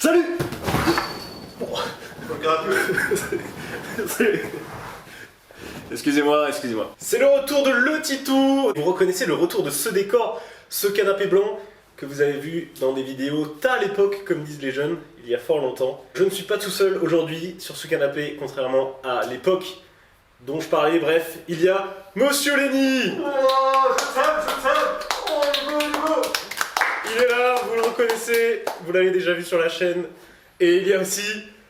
Salut. Excusez-moi. C'est le retour de Le Titou. Vous reconnaissez le retour de ce décor, ce canapé blanc que vous avez vu dans des vidéos à l'époque, comme disent les jeunes, il y a fort longtemps. Je ne suis pas tout seul aujourd'hui sur ce canapé, contrairement à l'époque dont je parlais. Bref, il y a Monsieur Lenny. Oh, je t'aime. Oh, go. Il est là, vous le reconnaissez, vous l'avez déjà vu sur la chaîne. Et il y a aussi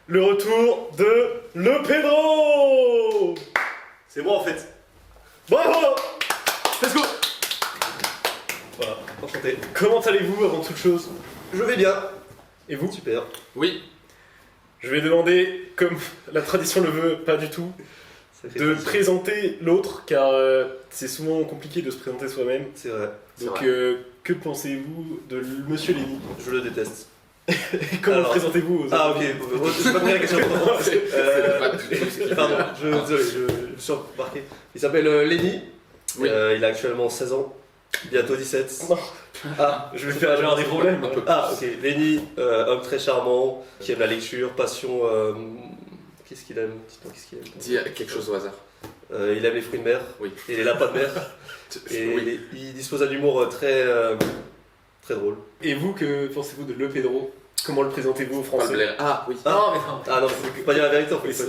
le retour de Le Pedro. C'est moi en fait. Bravo. Let's go. Voilà. Enchanté. Comment allez-vous avant toute chose? Je vais bien. Et vous? Super. Oui. Je vais demander, comme la tradition le veut, pas du tout, de présenter l'autre, car c'est souvent compliqué de se présenter soi-même. C'est vrai. Donc, que pensez-vous de Monsieur Lenny? Je le déteste. Comment Alors, le présentez-vous aux Ah autres? ok, j'ai pas compris la question. C'est pas du tout ce qu'il Pardon, fait. désolé, je me suis embarqué. Il s'appelle Lenny. Oui. Il a actuellement 16 ans. Bientôt 17. Non. Ah, Je vais faire avoir des problèmes. Un peu. Ah ok, Lenny, homme très charmant, qui aime la lecture, passion... Qu'est-ce qu'il aime? Dis-moi, qu'est-ce qu'il aime? Dis quelque chose au hasard. Il aime les fruits de mer, Oui. et les lapins de mer, et Oui. il dispose d'un humour très drôle. Et vous, que pensez-vous de Le Pedro? Comment le présentez-vous aux Pas Français? le Blair. Ah oui. Non, mais non. Ah non, faut pas dire la vérité en fait. Oui, ça-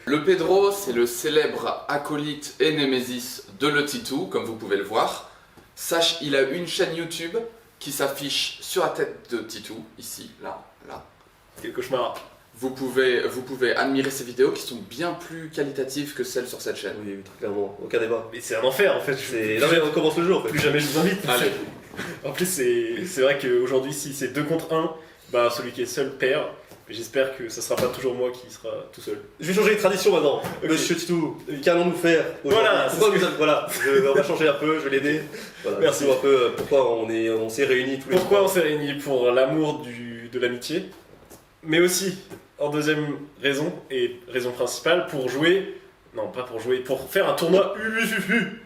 Le Pedro, c'est le célèbre acolyte et némésis de Le Titou, comme vous pouvez le voir. Sache, il a une chaîne YouTube qui s'affiche sur la tête de Titou, ici, là. Quel cauchemar. Vous pouvez admirer ses vidéos qui sont bien plus qualitatives que celles sur cette chaîne. Oui, très clairement, aucun débat. Mais c'est un enfer en fait. Non mais on commence le jeu en fait. Plus jamais je vous invite. Allez. En plus, c'est vrai qu'aujourd'hui, si c'est 2 contre 1, bah celui qui est seul perd. Mais j'espère que ça sera pas toujours moi qui sera tout seul. Je vais changer les traditions maintenant. Ok. Monsieur Titou, qu'allons-nous faire aujourd'hui? Voilà, Pourquoi c'est ce vous voilà, on va changer un peu, je vais l'aider. Voilà, Merci. dites-nous un peu pourquoi on s'est réunis tous les Pourquoi on s'est réunis? Pour l'amour de l'amitié, mais aussi, en deuxième raison, et raison principale, pour jouer... Non, pas pour jouer, pour faire un tournoi UFUFU.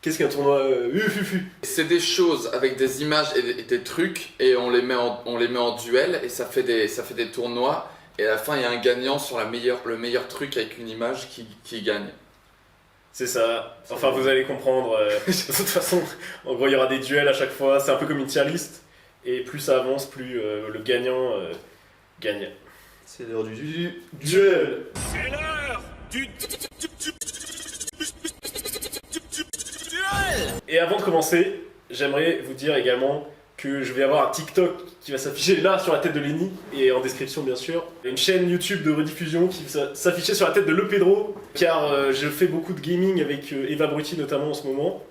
Qu'est-ce qu'un tournoi UFUFU? C'est des choses avec des images et des trucs et on les met en duel et ça fait des tournois et à la fin il y a un gagnant sur le meilleur truc avec une image qui gagne. C'est ça. Enfin, vous allez comprendre. De toute façon, en gros, il y aura des duels à chaque fois. C'est un peu comme une tier list. Et plus ça avance, plus le gagnant gagne. C'est l'heure du Duel. C'est l'heure du Et avant de commencer, j'aimerais vous dire également que je vais avoir un TikTok qui va s'afficher là sur la tête de Lenny et en description bien sûr. Il y a une chaîne YouTube de rediffusion qui va s'afficher sur la tête de Le Pedro car je fais beaucoup de gaming avec Eva Brutti notamment en ce moment.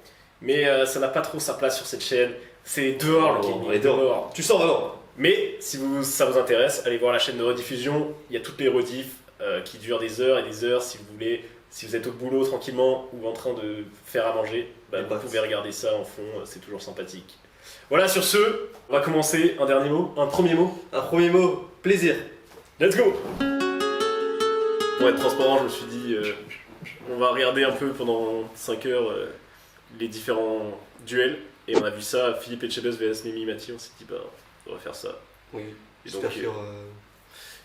Mais ça n'a pas trop sa place sur cette chaîne. C'est dehors le gaming. on est dehors. Tu sors vraiment. Mais si ça vous intéresse, allez voir la chaîne de rediffusion. Il y a toutes les rediffs qui durent des heures et des heures si vous voulez. Si vous êtes au boulot tranquillement ou en train de faire à manger, bah, vous pouvez regarder ça en fond, c'est toujours sympathique. Voilà, sur ce, on va commencer. Un premier mot. Un premier mot, plaisir. Let's go. Pour être transparent, je me suis dit, on va regarder un peu pendant 5 heures les différents duels. Et on a vu ça, Philippe Etchebest vs Mimi Mati, on s'est dit, bah, on va faire ça. Oui, Et j'espère donc, qu'il y aura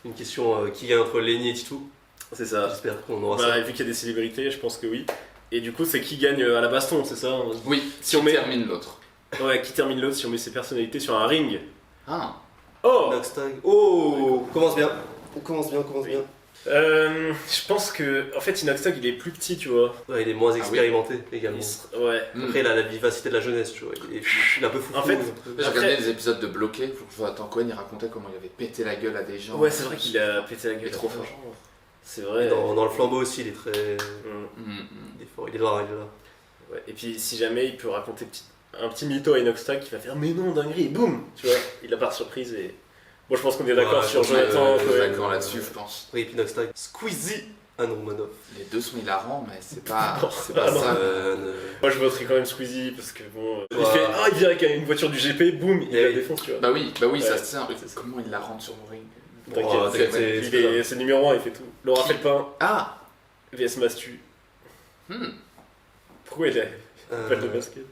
une question qui gagne entre Lenny et Titou. c'est ça. J'espère qu'on aura Bah, ça. vu qu'il y a des célébrités, je pense que oui. Et du coup, c'est qui gagne à la baston, c'est ça? Oui, Si on met- termine l'autre. Ouais, qui termine l'autre si on met ses personnalités sur un ring. Ah. Oh! Noxtag. Oh, on commence bien. On commence bien. Je pense que, en fait, Inoxtag il est plus petit, tu vois. Ouais, il est moins oui. expérimenté également. Ouais. Après, il a la vivacité de la jeunesse, tu vois. Il est un peu fou. En fait, J'ai Après- regardé des épisodes de Bloqué, je vois Nathan Cohen il racontait comment il avait pété la gueule à des gens. Ouais, c'est vrai qu'il a pété la gueule. Il est trop fort. C'est vrai. Dans le flambeau aussi, il est très. Mm. Il est fort, il est là. Ouais. Et puis, si jamais il peut raconter un petit mytho à Inoxtag qui va faire mais non, dinguerie, boum! Tu vois, il a pas de surprise et. Bon, je pense qu'on est d'accord Ouais, sur je pense que- Jonathan. Je suis Cohen. d'accord là-dessus, je pense. Oui, et puis Noxtag. Squeezie Anne Romanoff. Les deux sont hilarants, mais c'est pas, Non, c'est pas non. ça. Moi, je voterais quand même Squeezie parce que bon. Il Ouais. fait ah, il vient avec une voiture du GP, boum, il Et la oui. défonce, tu vois. Bah oui, Ouais, ça se tient. c'est ça. Comment il la rentre sur mon ring? T'inquiète, Oh, c'est c'est le numéro 1, il fait tout. Laura Felpin, Ah. VS Mastu. Hmm. Pourquoi il a pas de basket?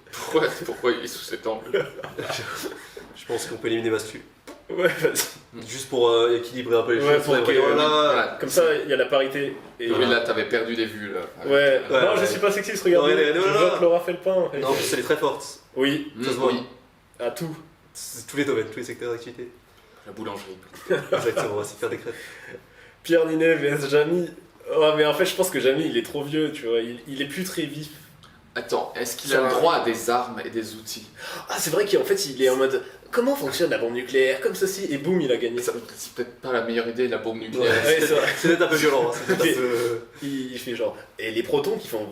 Pourquoi il est sous cet angle? Je pense qu'on peut éliminer Mastu. Ouais, vas-y. Juste pour équilibrer un peu les Ouais, choses. pour que- Voilà. Comme ça, il y a la parité. Et... Oui, là, t'avais perdu des vues, là. Ouais. Ouais, Non, je ouais. suis pas sexiste, regardez. Non, elle est- Je non, non, vote non. Laura Felpin. Non, en plus, elle est très forte. Oui, Mm, Ça se voit. oui, à tout. C'est tous les domaines, tous les secteurs d'activité. la boulangerie. Exactement, on va s'y faire des crêpes. Pierre Ninet vs Jamy. Oh, mais en fait, je pense que Jamy, il est trop vieux, tu vois. Il est plus très vif. Attends, est-ce qu'il Ça a le va. droit à des armes et des outils? Ah, c'est vrai qu'en fait, il est en mode comment fonctionne la bombe nucléaire, comme ceci, et boum, il a gagné. C'est peut-être pas la meilleure idée, la bombe nucléaire. Ouais, c'est vrai. C'est peut-être un peu violent. Hein, c'est peut-être un peu... Il fait genre. Et les protons qui font.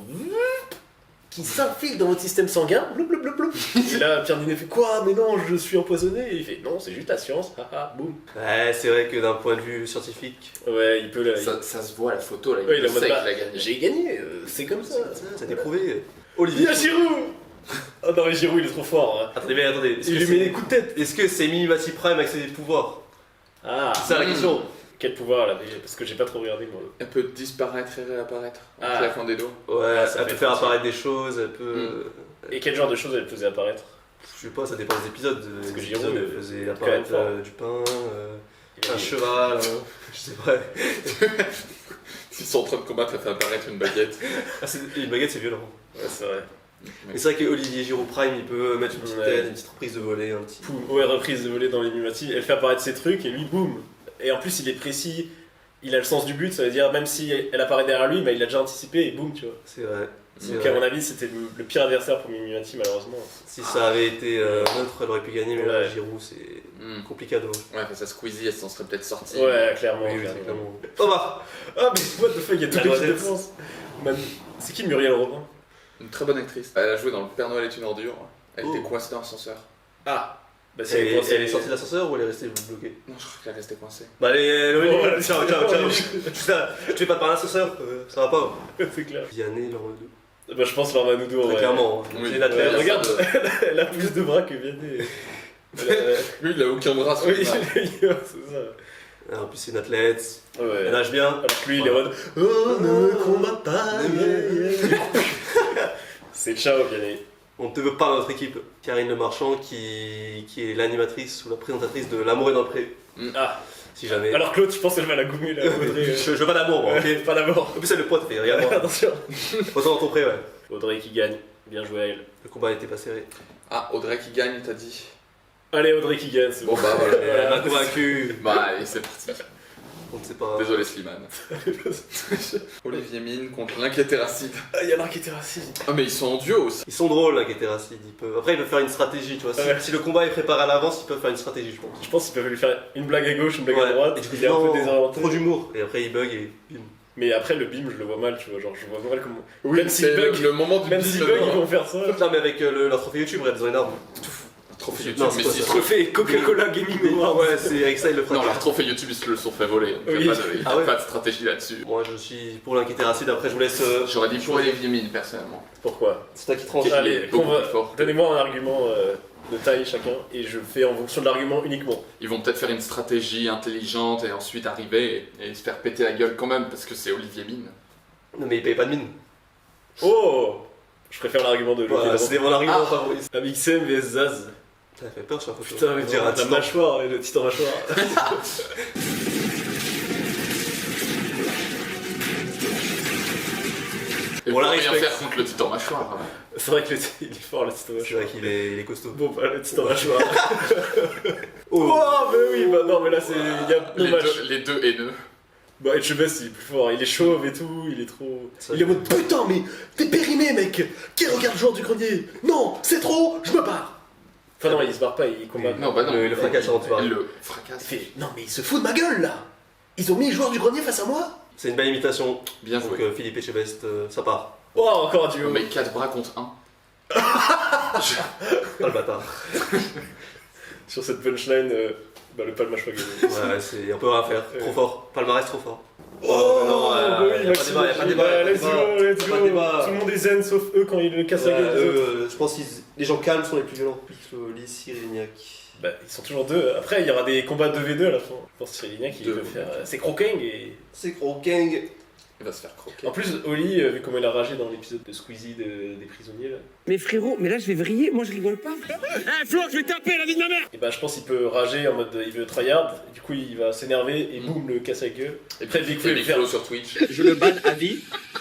Qui s'infilent dans votre système sanguin. Bloup, bloup, bloup, bloup. Et là, Pierre Ninet fait quoi? Mais non, je suis empoisonné. Et il fait non, c'est juste la science. Haha, boum. Ouais, c'est vrai que d'un point de vue scientifique, Ouais, il peut. Ça se voit à la photo, là, Ouais, il il est en sait mode, qu'il bah, a gagné. j'ai gagné, c'est comme ça. ça a été prouvé. Il y a Giroud. Oh non, mais Giroud, il est trop fort. Hein. Attendez, mais attendez. Est-ce Il que lui met c'est- des coups de tête. Est-ce que c'est Minimati Prime avec ses pouvoirs? Ah, C'est ça la question. quel pouvoir là, parce que j'ai pas trop regardé moi. Elle peut disparaître et réapparaître en Ah. claquant des doigts. Ouais, Ah, ça elle fait peut faire fatigué. apparaître des choses, elle peut. Et quel genre de choses elle faisait apparaître? Je sais pas, ça dépend des épisodes. Parce que Les Giroud, épisodes, elle faisait quand apparaître même fort. du pain, Il a un dit- cheval, je sais pas. S'ils sont en train de combattre, elle fait apparaître une baguette. Ah, une baguette, c'est violent. Ouais, c'est vrai. Mais c'est vrai qu'Olivier Giroud Prime, il peut mettre une petite Ouais. tête, une petite reprise de volée, un petit. Poum, ouais, reprise de volée dans les Mimati, elle fait apparaître ses trucs et lui, boum. Et en plus, il est précis, il a le sens du but, ça veut dire même si elle apparaît derrière lui, bah, il l'a déjà anticipé et boum, tu vois. C'est vrai. C'est Donc vrai. à mon avis, c'était le pire adversaire pour Mimati, malheureusement. Si ça avait été neutre, elle aurait pu gagner, mais là, Ouais. Giroud, c'est Hmm. complicado. Ouais, face à Squeezie, elle s'en serait peut-être sortie. Ouais, clairement. Oui, oui, clairement. c'est clairement. Thomas. Ah, mais what the fuck, il y a toute La l'équipe de Noisette. France. Man, c'est qui Muriel Robin? Une très bonne actrice. Elle a joué dans Le Père Noël est une ordure. Elle Oh. était coincée dans l'ascenseur. Ah, bah Elle, c'est elle est sortie de l'ascenseur ou elle est restée bloquée? Non, je crois qu'elle est restée coincée. Bah allez, Oh, ciao, ciao, ciao. Tu fais pas par l'ascenseur, ça va pas. c'est clair. Vianney, Lormedo. Bah, je pense Lorma Noudou, Très ouais. clairement. Oui. C'est l'athlète. Ouais, regarde, ça elle a plus de bras que Vianney. Elle Lui, il a aucun bras sur oui, le bras. c'est ça. En plus, c'est une athlète. Ouais. Elle nage bien. Alors que lui, il est en mode oh, ne combat pas. C'est ciao, Vianney. On ne te veut pas dans notre équipe. Karine Le Marchand, qui est l'animatrice ou la présentatrice de L'amour est dans le pré. Ah, Si jamais. alors Claude, je pense qu'elle va la goumer là. Audrey, je veux pas d'amour, moi, ok. ouais, pas la mort. En plus, c'est le pote, fait, regarde-moi. Attention. Pose dans ton pré, ouais. Audrey qui gagne. Bien joué à elle. Le combat n'était pas serré. Ah, Audrey qui gagne, t'as dit. Allez, Audrey qui gagne, c'est Bon, bon. bah voilà. Elle m'a convaincu. Bah, allez, c'est parti. On ne sait pas. Désolé, Slimane. Olivier Mine contre l'Inquiétéracide. Ah, il y en a un qui était raciste. Ah, mais ils sont en duo aussi. Ils sont drôles, là, Kétéracide. Après, ils peuvent faire une stratégie, tu vois. Si, Ouais. si le combat est préparé à l'avance, ils peuvent faire une stratégie, je pense. Je pense qu'ils peuvent lui faire une blague à gauche, une blague à Ouais. droite. Et du coup, il est un peu non, désorienté. trop d'humour. Et après, il bug et bim. Mais après, le bim, je le vois mal, tu vois. Genre, je vois mal comment. Oui, même s'il c'est bug, le moment du même bim, s'il le bug, moment. ils vont faire ça. Non, mais avec leur trophée YouTube, regarde, ils ont une arme. Trophée Non, YouTube, c'est mais pas s'ils ça. se Trophée Coca-Cola Gaming Award. Ouais, c'est avec ça, ils le font. Non, leur trophée YouTube, ils se le sont fait voler. Donc Oui. il n'y a pas de, il y a Ah ouais. pas de stratégie là-dessus. Moi, je suis pour l'Inquiétéracide. Après, je vous laisse. J'aurais dit pour Olivier Mine, personnellement. Pourquoi? C'est toi qui tranche. Il est Allez, beaucoup conva- plus fort. donnez-moi un argument de taille chacun et je fais en fonction de l'argument uniquement. Ils vont peut-être faire une stratégie intelligente et ensuite arriver et se faire péter la gueule quand même parce que c'est Olivier Mine. Non, mais il paye pas de mine. Oh, je préfère l'argument de Voilà, Loki. c'était mon argument Ah. favori. Amixem vs Zaz. Ça fait peur sur la photo. Putain, mais dire un la titan. mâchoire, et le titan mâchoire. Et On on la va rien respecte. faire contre le titan mâchoire. C'est vrai que il est fort le titan C'est mâchoire. vrai qu'il est, il est costaud. Bon, bah le titan mâchoire. Oh. Oh, mais oui, bah non, mais là c'est. Il y a deux matchs. Les deux haineux. Bah, Etchebest il est plus fort, il est chauve et tout, il est trop. Ça, Il est en mode putain, mais t'es périmé, mec. Qui regarde le joueur du grenier? Non, c'est trop, je me barre. Enfin, non, il se barre pas, il combat. Non, bah non. Le fracasse avant de se barrer. Il le Il fracasse. fait non, mais il se fout de ma gueule là. Ils ont mis le joueur du grenier face à moi. C'est une belle imitation. Bien Donc joué. Philippe Etchebest, ça part. Oh, encore un duo. Mais 4 bras contre 1. Pas le bâtard. Sur cette punchline, bah, le palmage pas gagné. Ouais, c'est un peu rien à faire. Trop fort. Palmarès trop fort. Oh, non, bah oui, y a pas de Maxime, débat, y a pas de débat, y a pas de let's débat. go, let's Y a go. pas de débat. Tout le monde est zen sauf eux quand ils le cassent la gueule des autres. Je pense que les gens calmes sont les plus violents. Piccoli, Cyrignac. Bah, ils sont toujours deux. Après, il y aura des combats 2v2 à la fin. Je pense que Cyriliac, il Deux. veut faire. C'est Crokeng et. C'est Krokeng. Il va se faire croquer. En plus, Oli, vu comment il a ragé dans l'épisode de Squeezie des prisonniers là. Mais frérot, mais là je vais vriller, moi je rigole pas. Eh Flo, je vais taper la vie de ma mère. Et bah je pense qu'il peut rager en mode il veut tryhard, et du coup il va s'énerver et boum le casse la gueule. Et Après puis Big Flo il Big va Flo faire. sur Twitch. Je le banne à vie.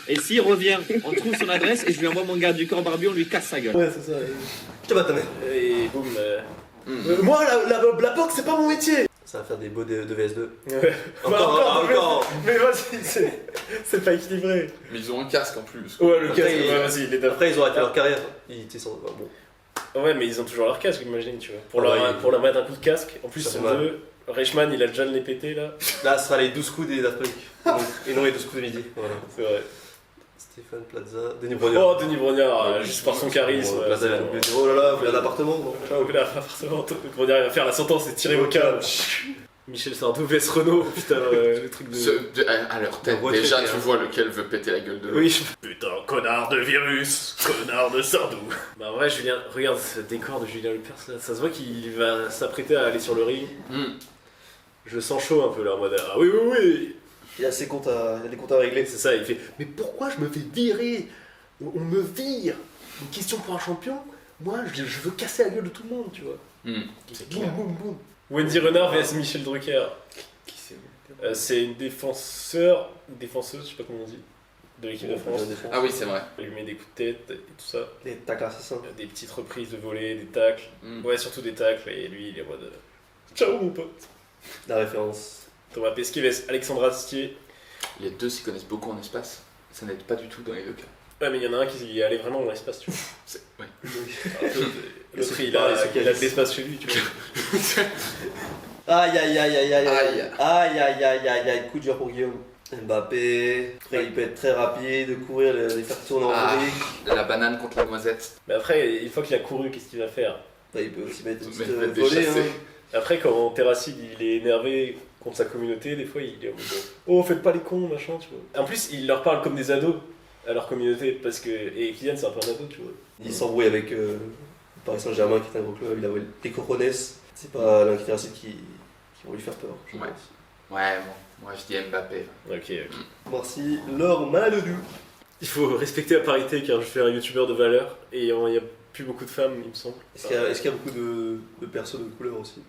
Et s'il revient, on trouve son adresse et je lui envoie mon garde du corps barbu, on lui casse sa gueule. Ouais c'est ça. Je te bats ta mère. Et boum. Moi, la boxe, c'est pas mon métier. Ça va faire des beaux de VS2. Ouais. Encore. Mais vas-y, c'est pas équilibré. Mais ils ont un casque en plus. Ouais le Après, casque, il- ouais vas-y, les deux. Après, ils ont arrêté leur carrière. Ils étaient sans. Bon. Ouais mais ils ont toujours leur casque j'imagine tu vois. Pour, Ah leur, ouais, pour leur mettre un coup de casque, en plus ça ils sont fait mal. deux. Reichmann il a déjà le nez pété là. Là, ce sera les 12 coups des Daft Punk. Et non les 12 coups de midi. Voilà. C'est vrai. Stéphane Plaza. Denis Brognard. Oh Denis Brognard, juste par son charisme. Bon, Plaza, il a c'est doublé. bon. Oh là là, vous voulez un appartement non Ciao, là, forcément, Brognard il va faire la sentence et tirer au câble. Michel Sardou, vs Renault, putain, le truc de. À leur tête, La voix déjà traitée, tu hein. vois lequel veut péter la gueule de l'autre. Oui, putain, connard de virus, connard de Sardou. Bah, en vrai, Julien, regarde ce décor de Julien Lepers là, ça se voit qu'il va s'apprêter à aller sur le ring. Je le sens chaud un peu là, en mode ah oui, oui, oui. Il a des comptes à régler. C'est ça, il fait mais pourquoi je me fais virer? On me vire. Une question pour un champion? Moi, je veux casser la gueule de tout le monde, tu vois. C'est Boum, clair. boum, boum. Wendy Renard vs Michel Drucker. Qui c'est C'est une défenseuse, je sais pas comment on dit, de l'équipe de France. Ah oui, c'est vrai. Elle lui met des coups de tête et tout ça. Les tacles assassins. Des petites reprises de volée, des tacles. Ouais, surtout des tacles. Et lui, il est en mode ciao mon pote. La référence. Thomas Pesquet vs Alexandre Astier. Les deux s'y connaissent beaucoup en espace. Ça n'aide pas du tout dans les deux cas. Ouais, mais il y en a un qui est allé vraiment dans l'espace, tu vois. Ouais. L'autre, C'est il pareil, a c'est de l'espace chez lui, tu vois. Aïe aïe aïe aïe aïe aïe Aïe. aïe aïe aïe aïe aïe, coup dur pour Guillaume. Mbappé, après il peut être très rapide, courir, les faire tourner en Ah. brique. La banane contre la noisette. Mais après, une fois qu'il a couru, qu'est-ce qu'il va faire? Bah, il peut aussi mettre une Mais petite mettre des volée. chassés. Après, quand Terracid il est énervé contre sa communauté, des fois il est en mode oh, faites pas les cons, machin, tu vois. En plus, il leur parle comme des ados à leur communauté, parce que. Et Kylian, c'est un peu un ado, tu vois. Il s'embrouille avec Paris Saint-Germain qui est un gros club, il a les Corones. C'est pas l'un qui Terracid qui vont lui faire peur. Je Ouais. pense. Ouais, bon. Moi je dis Mbappé. Ok. Merci, Laure Maledou. Il faut respecter la parité car je suis un youtubeur de valeur et il n'y a plus beaucoup de femmes, il me semble. Est-ce qu'il y a beaucoup de persos de couleur aussi?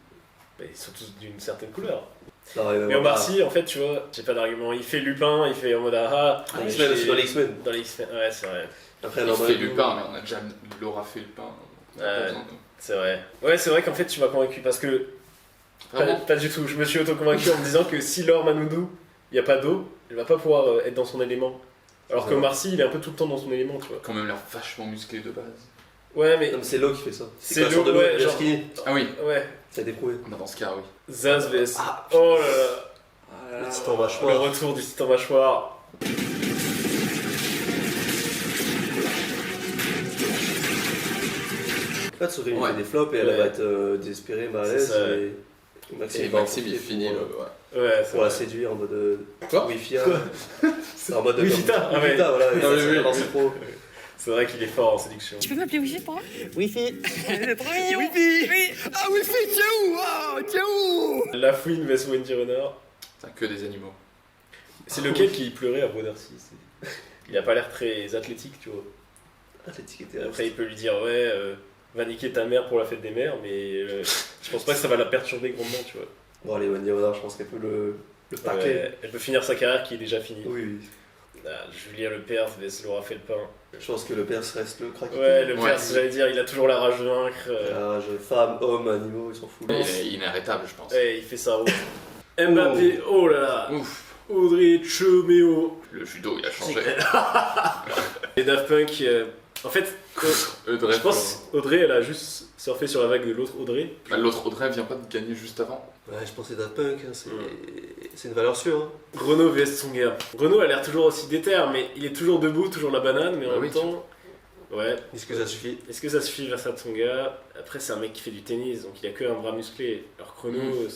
Ils sont tous d'une certaine couleur. Non, Mais Omar Sy, en fait, tu vois, j'ai pas d'argument. Il fait Lupin, il fait en mode ah. Dans les X-Men aussi, dans les X-Men. Dans les X-Men, ouais, c'est vrai. Après, Il Laure fait Maledou. Lupin, mais on a déjà Laura fait Lupin. Donc on a pas Ouais. besoin de- C'est vrai. Ouais, c'est vrai qu'en fait, tu m'as convaincu parce que. Vraiment. Pas du tout. Je me suis auto-convaincu en me disant que si Laure Manoudou, il n'y a pas d'eau, elle va pas pouvoir être dans son élément. Alors que Ouais. Omar Sy, il est un peu tout le temps dans son élément, tu vois. Quand même l'air vachement musclé de base. Ouais, mais. Non, mais c'est Lo qui fait ça. C'est quoi, la sorte Lo, de ouais, Lo, genre- skinny. Ah oui. Ouais. Ça a été prouvé. Bah, dans ce cas, oui. Zaz vs. Ah, Oh là là. le titan Le mâchoire. retour du titan mâchoire. En fait, Sophie Ouais. fait des flops et elle Ouais. va être désespérée, mal à l'aise. C'est ça. Et Maxime, Et il va en Maxime, il profiter finit pour, le. Ouais. Ouais, c'est pour la vrai. séduire en mode Quoi Wi-Fi. En mode Wi-Fi-ta, ah ouais. Wi-Fi-ta, voilà. Ah ça, oui, c'est oui, vraiment oui. pro. C'est vrai qu'il est fort en séduction. Tu peux m'appeler Wifi pour moi Wi-Fi. Le premier Wifi Oui. Ah Wifi, tiens où Oh, tiens où La Fouine vs Wendy Renard. C'est que des animaux. C'est lequel qui pleurait à Brodercy? Il a pas l'air très athlétique, tu vois. Athlétique était Après, il peut lui dire ouais, va niquer ta mère pour la fête des mères, mais je pense pas que ça va la perturber grandement, tu vois. Bon, allez, Wendy Renard, je pense qu'elle peut le tacler. Ouais, elle peut finir sa carrière qui est déjà finie. Oui, oui. Ah, Julien Lepers vs Laura Felpin. Je pense que le père reste le crack. Ouais, Ouais. Lepers, j'allais dire, il a toujours la rage de vaincre. Âge, femmes, hommes, animaux, ils s'en foutent. Il est inarrêtable, je pense. Ouais, il fait ça. Mbappé, oh là là. Ouf. Audrey Chomeo. Le judo, il a changé. Et Daft Punk, en fait, Audrey, je pense Audrey, elle a juste surfé sur la vague de l'autre Audrey. Bah, l'autre Audrey vient pas de gagner juste avant. Ouais, je pense que c'est Daft Punk, hein, c'est une valeur sûre. Hein. Renault vs Tsonga. Renault a l'air toujours aussi déter, mais il est toujours debout, toujours la banane, mais en Ah même oui, temps. Ouais. Est-ce que ça suffit? Est-ce que ça suffit face à Tsonga? Après, c'est un mec qui fait du tennis, donc il a que un bras musclé. Alors que Renault,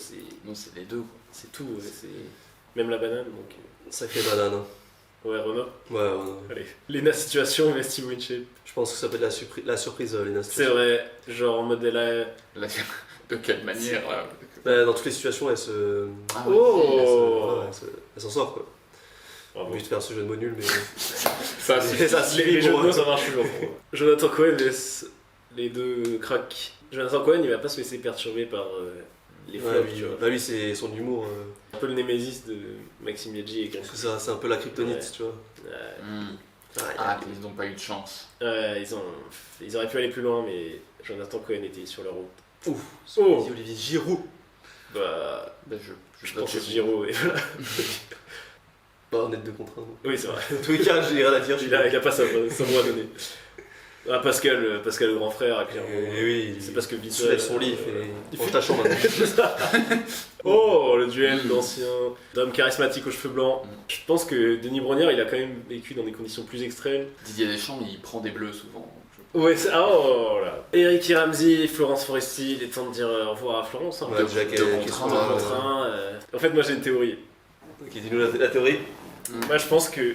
Non, c'est les deux. Quoi. c'est tout, ouais, c'est même la banane. Donc Sacré banane. Hein. ouais, Renault. Ouais, ouais. Allez. Lena Situation vs Team Winship. Je pense que ça peut être la surprise, Lena. C'est vrai, genre en mode elle a... La- De quelle manière Bah, dans toutes les situations, elle se. Ah oui. Oh. Elle s'en sort quoi. Bravo. Juste faire ce jeu de mots nul, mais. Ça, c'est ça, Les jeux de pour mots, moi. ça marche toujours. Jonathan Cohen laisse les deux cracks. Jonathan Cohen, il va pas se laisser perturber par les Ouais, flops, lui, tu vois. bah, lui, c'est son humour. Un peu le némésis de Maxime Biaggi et Parce que ça, c'est un peu la kryptonite, Ouais. tu vois. Ah, ils n'ont pas eu de chance. ils auraient pu aller plus loin, mais Jonathan Cohen était sur leur route. Ouf. Oh. Olivier Giroud. Bah, Ben, je pense que c'est Giro. Et voilà. Bah, on est 2 contre 1. Oui, c'est vrai. En tous les cas, j'ai rien à dire. Il a pas sa mot à donner. Ah, Pascal, le grand frère, clairement. Et oui, C'est parce que il Vita. soulève son lit, il range ta chambre maintenant. Oh, le duel d'anciens, d'hommes charismatiques aux cheveux blancs. Je pense que Denis Brognard, il a quand même vécu dans des conditions plus extrêmes. Didier Deschamps, il prend des bleus souvent. Ouais, oh là. Eric Ramsey, Florence Foresti, il est temps de dire au revoir à Florence. Hein. Ouais, déjà, deux qu'est-ce contre qu'on un, a, Contre un, En fait, moi j'ai une théorie. Ok, dis-nous la théorie. Moi je pense que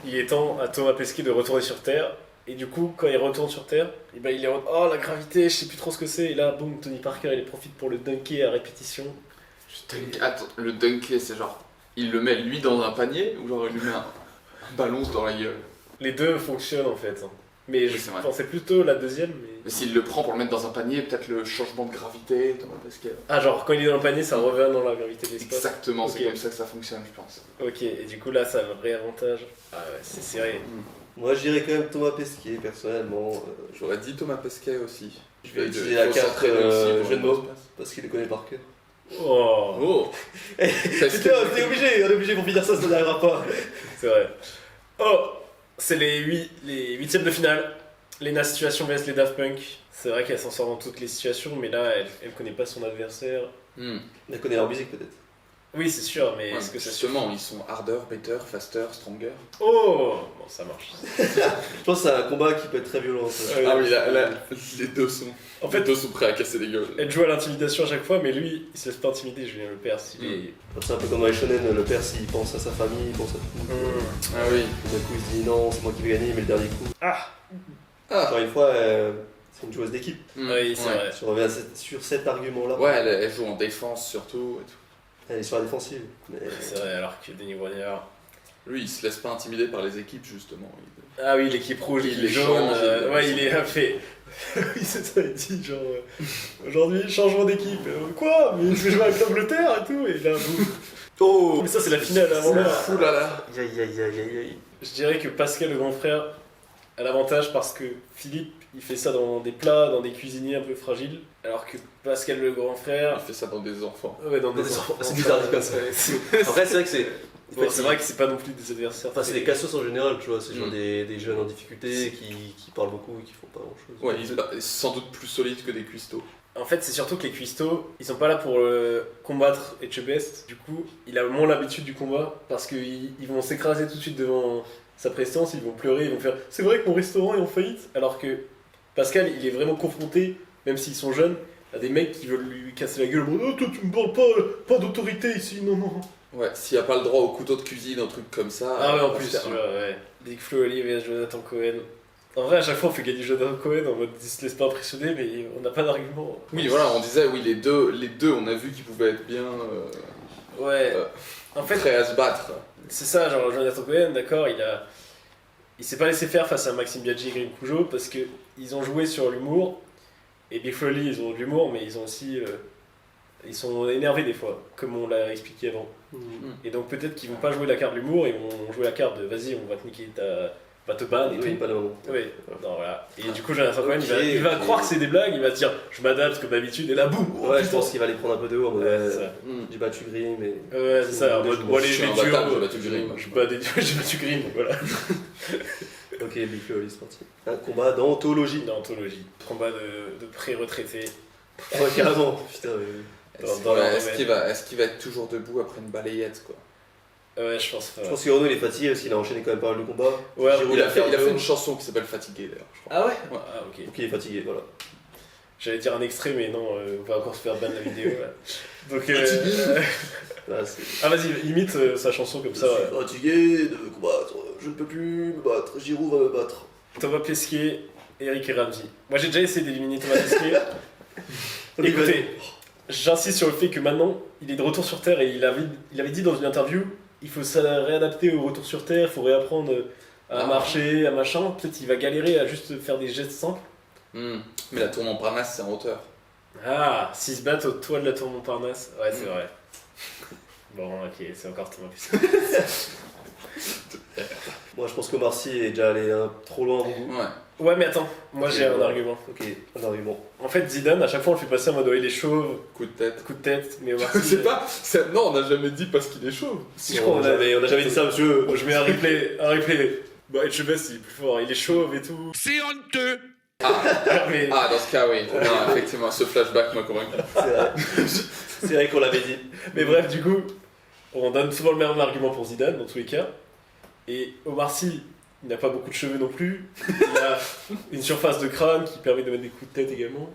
il est temps à Thomas Pesquet de retourner sur Terre. Et du coup, quand il retourne sur Terre, et ben, il est en oh la gravité, je sais plus trop ce que c'est. Et là, boum, Tony Parker, il profite pour le dunker à répétition. Attends, le dunker, c'est genre, il le met lui dans un panier ou genre il lui met un ballon dans la gueule? Les deux fonctionnent en fait. Mais Oui, je c'est vrai. pensais plutôt la deuxième. Mais s'il le prend pour le mettre dans un panier, peut-être le changement de gravité, Thomas Pesquet. Ah, genre quand il est dans le panier, ça revient dans la gravité de l'espace. Exactement, c'est Ok. comme ça que ça fonctionne, je pense. Ok, et du coup là, ça a un vrai avantage. Ah ouais, c'est serré. Moi, je dirais quand même Thomas Pesquet, personnellement. J'aurais dit Thomas Pesquet aussi. Je vais utiliser la carte jeu de mots, parce qu'il le connaît par cœur. Oh, Oh Putain, on est obligé pour finir ça, ça n'arrivera pas. c'est vrai. Oh, c'est les huitièmes de finale. Lena Situation vs les Daft Punk. C'est vrai qu'elle s'en sort dans toutes les situations, mais là, elle connaît pas son adversaire. Elle connaît leur musique, peut-être. Oui, c'est sûr, mais Ouais, est-ce que ça justement, ils sont harder, better, faster, stronger. Oh, bon, ça marche. Je pense que c'est un combat qui peut être très violent. Ça. Ouais. Ah oui, les deux sont. En fait, les deux sont prêts à casser les gueules. elle joue à l'intimidation à chaque fois, mais lui, il se laisse pas intimider, Julien Lepers. Il est... C'est un peu comme dans les shonen, le père, s'il pense à sa famille, il pense à tout. Ah oui. D'un coup, il se dit non, c'est moi qui vais gagner, mais le dernier coup. Ah, Encore une fois, c'est une joueuse d'équipe. oui, c'est vrai. Si on revient sur cet argument-là, Ouais, elle joue en défense surtout et tout. elle est sur la défensive. Mais... C'est vrai, alors que Denis Brognard... Lui, il se laisse pas intimider par les équipes, justement. Ah oui, l'équipe rouge, Il l'équipe les jaune, change, ouais, il est fait. Oui, c'est ça, il dit genre aujourd'hui, changement d'équipe. Quoi? Mais je vais jouer avec l'Angleterre et tout, et là, boum. Oh Mais ça, c'est la finale avant l'heure. Fou là là. Aïe aïe aïe aïe aïe. Je dirais que Pascal, le grand frère, a l'avantage parce que Philippe, il fait ça dans des plats, dans des cuisiniers un peu fragiles, alors que Pascal, le grand Il frère, fait ça dans des enfants. ouais, dans des Des enfants. enfants, c'est bizarre dit comme ça. Après, c'est vrai que c'est. Bon, c'est vrai que c'est pas non plus des adversaires. Enfin, c'est très- des cassos en général, tu vois, c'est genre Mm. des jeunes en difficulté qui parlent beaucoup et qui font pas grand chose. Ouais, il est sans doute plus solide que des cuistots. En fait, c'est surtout que les cuistots, ils sont pas là pour combattre Etchebest. Du coup, il a moins l'habitude du combat parce qu'ils vont s'écraser tout de suite devant sa prestance, ils vont pleurer, ils vont faire c'est vrai que mon restaurant est en faillite. Alors que Pascal, il est vraiment confronté, même s'ils sont jeunes, à des mecs qui veulent lui casser la gueule. Oh, toi, tu me parles pas d'autorité ici, non, non. Ouais, s'il n'y a pas le droit au couteau de cuisine, un truc comme ça. Ah ouais, en on plus, se tu fait- vois, ouais. Big Flo Oli vs Jonathan Cohen. En vrai, à chaque fois, on fait gagner Jonathan Cohen en mode il se laisse pas impressionner, mais on n'a pas d'argument. Oui, voilà, on disait, oui, les deux on a vu qu'ils pouvaient être bien Ouais. En fait, prêts à se battre. c'est ça, genre Jonathan Cohen, d'accord, il s'est pas laissé faire face à Maxime Biaggi et Grim Cujo parce que ils ont joué sur l'humour. Et Big Flo Oli, ils ont de l'humour, mais ils ont aussi. Ils sont énervés des fois, comme on l'a expliqué avant. Et donc peut-être qu'ils vont pas jouer la carte de l'humour, ils vont jouer la carte de vas-y, on va te niquer on va te ban et Oui, tout. pas le moment. Oui, non, voilà. Et du coup, Jonathan Cohen, Ok, il va ok. croire que c'est des blagues, il va se dire je m'adapte comme d'habitude, et là boum. oh, Ouais, je putain. pense qu'il va les prendre un peu de haut en mode Ouais, c'est ça. j'ai battu Grim mais. Ouais, c'est ça, en mode moi Je les suis duos, imbattable, j'ai battu Grim. je bats des duos, j'ai battu Grim, voilà. Ok, Big Flo Oli, c'est parti. Un combat d'anthologie. Une anthologie, combat de pré-retraité. Ouais, carrément. Putain, Dans leur Est-ce domaine. qu'il va être toujours debout après une balayette, quoi? Ouais, je pense pas. je pense que Renaud il est fatigué parce qu'il a enchaîné quand même pas mal de combats. Ouais, Giroud, Il a fait cardio. une chanson qui s'appelle Fatigué, d'ailleurs, je crois. Ah ouais. Ah ok. Donc il est fatigué, voilà. J'allais dire un extrait, mais non, on va encore se faire ban la vidéo. Là. Donc, Là, c'est. ah vas-y, imite sa chanson comme ça. Je suis fatigué de combattre, je ne peux plus me battre, Giroud va me battre. Thomas Pesquet, Eric Ramsey. Moi j'ai déjà essayé d'éliminer Thomas Pesquet. Vas-y, Écoutez, j'insiste sur le fait que maintenant, il est de retour sur Terre et il avait dit dans une interview il faut se réadapter au retour sur Terre, il faut réapprendre à marcher, à machin. Peut-être il va galérer à juste faire des gestes simples. Mais la tour Montparnasse, c'est en hauteur. Ah, s'ils se battent au toit de la tour Montparnasse, ouais, c'est vrai. Bon, ok, c'est encore trop plus. Moi, je pense que Marcy est déjà allé trop loin à mon goût. Ouais. Ouais, mais attends, moi j'ai un argument. Ok, un argument. En fait, Zidane, à chaque fois on le fait passer en mode il est chauve, Coup de tête. coup de tête, mais Omar Je Sy, sais pas, non, on n'a jamais dit parce qu'il est chauve. Si je crois, on n'a jamais dit ça, monsieur. Je mets un replay. Bah, Etchebest, il est plus fort, il est chauve et tout. C'est honteux. Mais Ah, dans ce cas, oui. Non, effectivement, ce flashback m'a convaincu. C'est vrai. C'est vrai qu'on l'avait dit. Mais bref, du coup, on donne souvent le même argument pour Zidane, dans tous les cas. Et Omar Sy, il n'a pas beaucoup de cheveux non plus. Il a une surface de crâne qui permet de mettre des coups de tête également.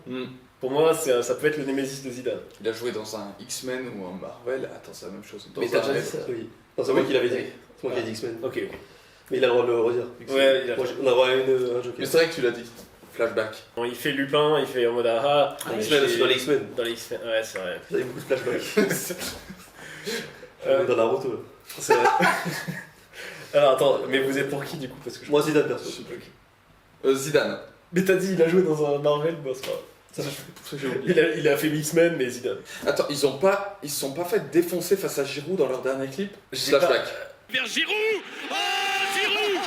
Pour moi, ça peut être le némésis de Zidane. Il a joué dans un X-Men ou un Marvel. Attends, c'est la même chose. Dans Mais t'as un- déjà dit ça? Oui. Non, c'est moi qui l'avais dit. C'est moi qui ai dit X-Men. Ok. Mais il a le droit de le redire. Ouais, il a- Moi, on a droit à un joker. Mais c'est vrai que tu l'as dit. Flashback. Bon, il fait Lupin, il fait en mode X-Men aussi, dans les X-Men. Dans les X-Men, ouais, c'est vrai. Vous avez beaucoup de flashbacks. On est dans Naruto là. C'est vrai. Alors attends, mais vous êtes pour qui du coup? Parce que je... Moi, Zidane, perso. Zidane. Mais t'as dit, il a joué dans un Marvel, bon, c'est pas grave. Ça, pour ça que j'ai oublié. Il a fait X-Men, mais Zidane. Attends, ils se sont pas fait défoncer face à Giroud dans leur dernier clip? J'ai Flashback. Vers Giroud. Oh, Giroud.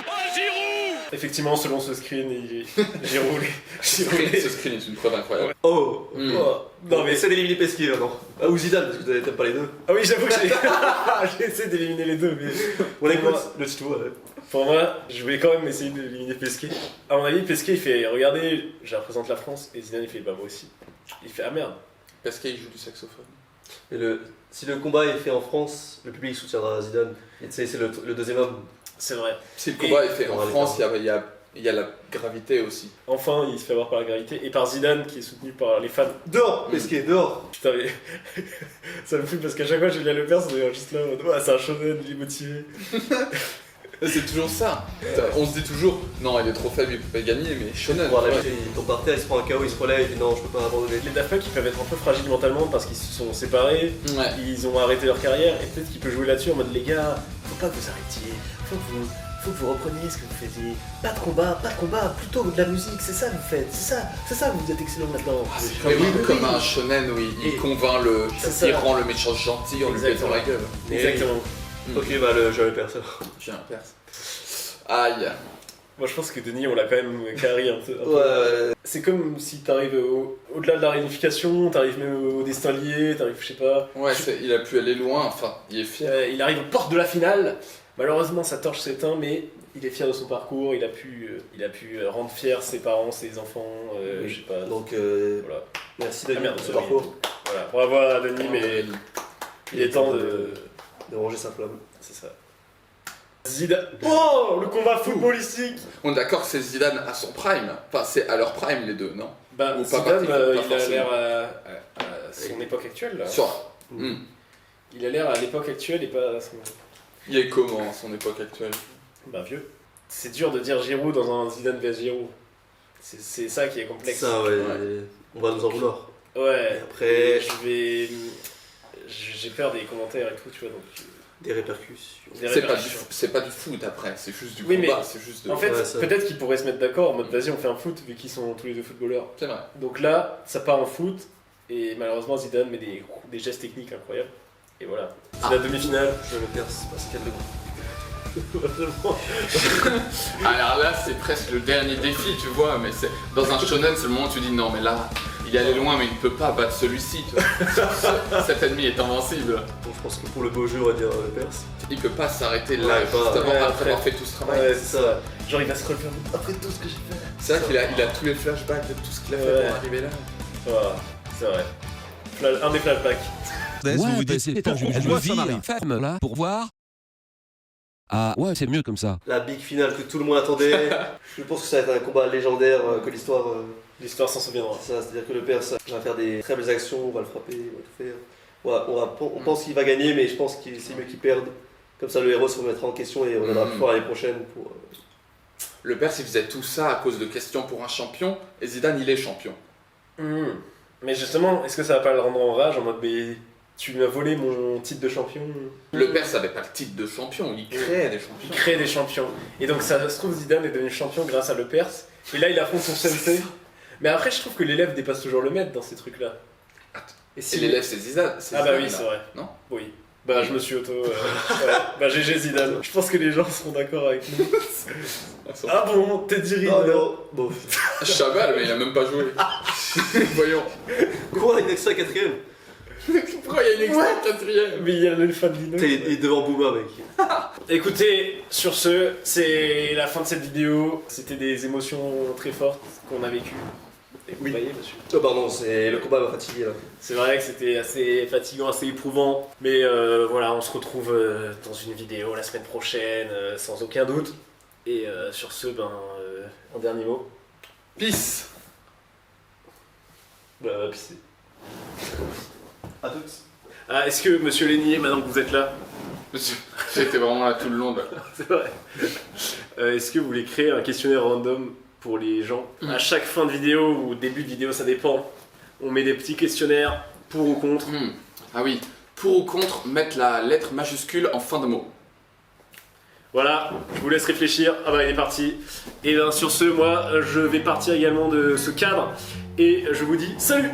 Oh, Giroud. Effectivement, selon ce screen, j'ai roulé. Ce screen est une preuve incroyable. Oh Oh, non mais... essaie d'éliminer Pesquet là, non? Ah, ou Zidane, parce que t'aimes pas les deux. Ah oui, j'avoue que j'ai essayé d'éliminer les deux, mais... On écoute moi- le tuto, ouais. Pour moi, je vais quand même essayer d'éliminer Pesquet. À mon avis, Pesquet, il fait, regardez, je représente la France, et Zidane, il fait, bah moi aussi. Il fait, ah merde. Parce qu'il joue du saxophone. Et si le combat est fait en France, le public soutiendra Zidane. Et tu sais, c'est le deuxième homme. C'est vrai. Si le combat est fait en on va France, il y a la gravité aussi. Enfin, il se fait avoir par la gravité, et par Zidane, qui est soutenu par les fans. Dehors, Pesquet, dehors. Putain, mais... ça me fout, parce qu'à chaque fois, Julien Lepers, on est juste là, en mode, ouais, c'est un shonen, il est motivé. C'est toujours ça. On se dit toujours, non, il est trop faible, il peut pas gagner, mais shonen. Voilà, il tombe par terre, il se prend un KO, il se relève, il dit non, je peux pas abandonner. Les Daft Punk, ils peuvent être un peu fragiles mentalement parce qu'ils se sont séparés, Ouais. ils ont arrêté leur carrière, et peut-être qu'il peut jouer là-dessus en mode les gars, faut pas que vous arrêtiez, faut que vous repreniez ce que vous faisiez. Pas de combat, plutôt de la musique, c'est ça que vous faites, c'est ça que vous êtes excellent là-dedans. Comme un shonen où il Et- convainc C'est ça. il rend le méchant gentil en lui pétant la gueule. Exactement. Ok, bah le jeu perso. Tu es un perse. Aïe. Moi je pense que Denis, on l'a quand même carré un peu. Ouais, C'est comme si t'arrives au-delà de la réunification, t'arrives même au destin lié, t'arrives, je sais pas. Ouais, il a pu aller loin, enfin, il est fier. Il arrive aux portes de la finale. Malheureusement, sa torche s'éteint, mais il est fier de son parcours. Il a pu rendre fier ses parents, ses enfants. Oui. Je sais pas. donc Voilà. merci Ah, David merde, pour ce oui. parcours. Voilà. Bravo à Denis, mais il est temps de. de ranger sa flamme. C'est ça. Zidane. Oh, le combat footballistique. On est d'accord que c'est Zidane à son prime. Enfin, c'est à leur prime les deux, non? Bah, Ou pas Zidane, parti, pas il a forcément. l'air à son époque actuelle. Là. Sur. Il a l'air à l'époque actuelle et pas à son. Il est comment à son époque actuelle? Bah, vieux. C'est dur de dire Giroud dans un Zidane vs Giroud. C'est ça qui est complexe. Ça, ouais, Ouais. on va nous en vouloir. Ouais. Et après, J'ai peur des commentaires et tout, tu vois. Donc, des répercussions. des C'est répercussions. pas du foot après, c'est juste du Oui, combat, mais c'est juste de. En fait, Ouais, ça. peut-être qu'ils pourraient se mettre d'accord en mode vas-y, on fait un foot vu qu'ils sont tous les deux footballeurs. C'est vrai. Donc là, ça part en foot et malheureusement Zidane met des gestes techniques incroyables. Et voilà. C'est la demi-finale. Je le perce, Pascal Legrand. Alors là, c'est presque le dernier défi, tu vois, mais c'est dans un shonen, c'est le moment où tu dis non, mais là, il est allé loin, mais il ne peut pas battre celui-ci, tu vois. Cet ennemi est invincible. Donc je pense que pour le beau jeu, on va dire le perce. Il peut pas s'arrêter là, Ouais, juste pas- avant, ouais, après après. avoir fait tout ce travail. Ouais, c'est ça. Genre il va se relever après tout ce que j'ai fait. C'est vrai qu'il a tous les flashbacks de tout ce qu'il a fait Ouais. pour arriver là. Voilà, c'est vrai. Un des flashbacks. Ouais, vous vous bah, dites, c'est attends, je pourquoi me ça vis m'arrive femme là pour voir. Ah ouais, c'est mieux comme ça. La big finale que tout le monde attendait. Je pense que ça va être un combat légendaire, que l'histoire. L'histoire s'en souviendra. C'est ça, c'est-à-dire que le perse va faire des très belles actions, on va le frapper, on va tout faire. On pense qu'il va gagner, mais je pense que c'est mieux qu'il perde. Comme ça, le héros se remettra en question et on reviendra plus fort l'année prochaine pour. Le Perse, il faisait tout ça à cause de questions pour un champion, et Zidane, il est champion. Mais justement, est-ce que ça va pas le rendre en rage en mode mais Tu m'as volé mon titre de champion. Le Perse avait pas le titre de champion, il créait des champions. Il crée des champions. Et donc ça se trouve, Zidane est devenu champion grâce à Le Perse. Et là, il affronte son sensei. Mais après, je trouve que l'élève dépasse toujours le maître dans ces trucs-là. Et Et l'élève, c'est Zidane. Ah bah oui, c'est vrai. Non ? Oui. Bah je me suis auto... ouais. Bah GG Zidane. Je pense que les gens seront d'accord avec nous. Ah bon, Teddy Riner. Ah non, bon. Chabal, mais il a même pas joué. Voyons. Quoi, une extra quatrième? Pourquoi il y a une extra quatrième ? Mais il y a le fan Lino. Il est devant Booba, mec. Écoutez, sur ce, c'est la fin de cette vidéo. C'était des émotions très fortes qu'on a vécues. Et vous voyez, monsieur. Oh, pardon, le combat m'a fatigué là. C'est vrai que c'était assez fatigant, assez éprouvant. Mais voilà, on se retrouve dans une vidéo la semaine prochaine, sans aucun doute. Et sur ce, un dernier mot. Peace. Bah, pisser. A tous. Ah, est-ce que, monsieur Lénier, maintenant que vous êtes là, Monsieur, j'étais vraiment là tout le long. c'est vrai, est-ce que vous voulez créer un questionnaire random pour les gens? À chaque fin de vidéo ou début de vidéo, ça dépend. On met des petits questionnaires pour ou contre. Ah oui, pour ou contre, mettre la lettre majuscule en fin de mot. Voilà, je vous laisse réfléchir. Ah bah il est parti. Et bien sur ce, moi je vais partir également de ce cadre. Et je vous dis salut!